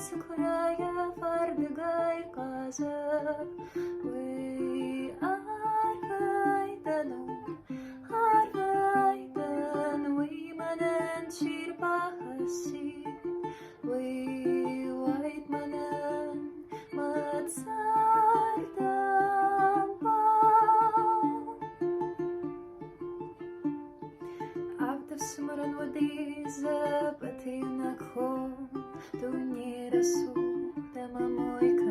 sukuraya farbigay kaza we arvaidan we manan chirpahasi we white manan matsardamba Авто смран води запати на хом, ту не расу, да мамой